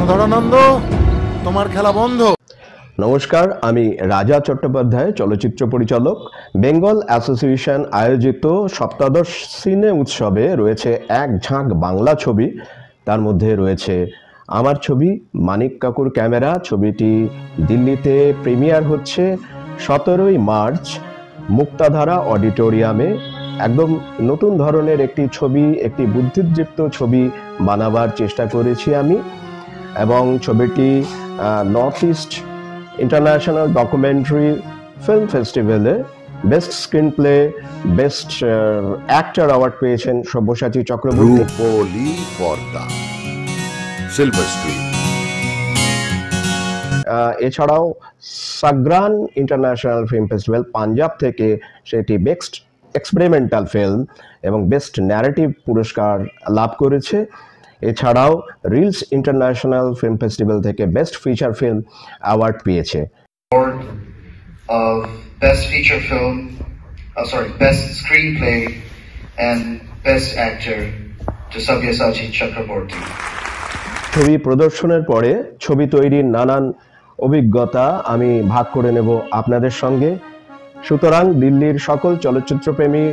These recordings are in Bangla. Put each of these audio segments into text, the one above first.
কর্ণধরানন্দ, তোমার খেলা বন্ধ। নমস্কার, আমি রাজা চট্টোপাধ্যায়, চলচ্চিত্র পরিচালক। বেঙ্গল অ্যাসোসিয়েশন আয়োজিত সপ্তাদশ সিনে উৎসবে রয়েছে এক ঝাঁক বাংলা ছবি। তার মধ্যে রয়েছে আমার ছবি মানিক কাকুর ক্যামেরা। ছবিটি দিল্লিতে প্রিমিয়ার হচ্ছে 17ই মার্চ মুক্তাধারা অডিটোরিয়ামে। একদম নতুন ধরনের একটি ছবি, একটি বুদ্ধিদীপ্ত ছবি বানাবার চেষ্টা করেছি আমি, এবং ছবিটি north east international documentary film ফেস্টিভ্যালে best screen play, best actor award পেয়েছেন সব্যসাচী চক্রবর্তী। রূপলি পর্দা, সিলভার স্ক্রিন। এছাড়াও সাগ্রান ইন্টারন্যাশনাল ফিল্ম ফেস্টিভ্যাল পাঞ্জাব থেকে সেটি বেস্ট এক্সপেরিমেন্টাল ফিল্ম এবং বেস্ট ন্যারেটিভ পুরস্কার লাভ করেছে। এছাড়াও রিলস ইন্টারন্যাশনাল ফিল্ম ফেস্টিভ্যাল থেকে বেস্ট ফিচার ফিল্ম অ্যাওয়ার্ড পেয়েছে। Best feature film, best screenplay and best actor to Sabyasachi Chakraborty. ছবি প্রদর্শনের পরে ছবি তৈরির নানান অভিজ্ঞতা আমি ভাগ করে নেব আপনাদের সঙ্গে। সুতরাং দিল্লির সকল চলচ্চিত্রপ্রেমী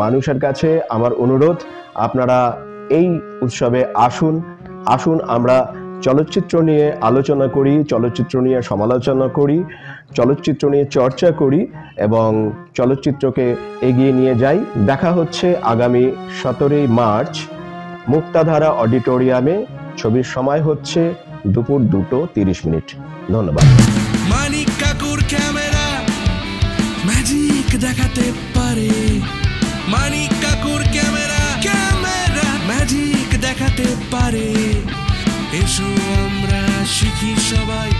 মানুষের কাছে আমার অনুরোধ, আপনারা এই উৎসবে আসুন আমরা চলচ্চিত্র নিয়ে আলোচনা করি, চলচ্চিত্র নিয়ে সমালোচনা করি, চলচ্চিত্র নিয়ে চর্চা করি এবং চলচ্চিত্রকে এগিয়ে নিয়ে যাই। দেখা হচ্ছে আগামী 17ই মার্চ মুক্তাধারা অডিটোরিয়ামে। ছবির সময় হচ্ছে দুপুর 2:30। ধন্যবাদ। মানিক কাকুর ক্যামেরা ম্যাজিক দেখাতে পারে। মানিক কাকুর ক্যামেরা ম্যাজিক দেখাতে পারে। এসো আমরা শিখি সবাই।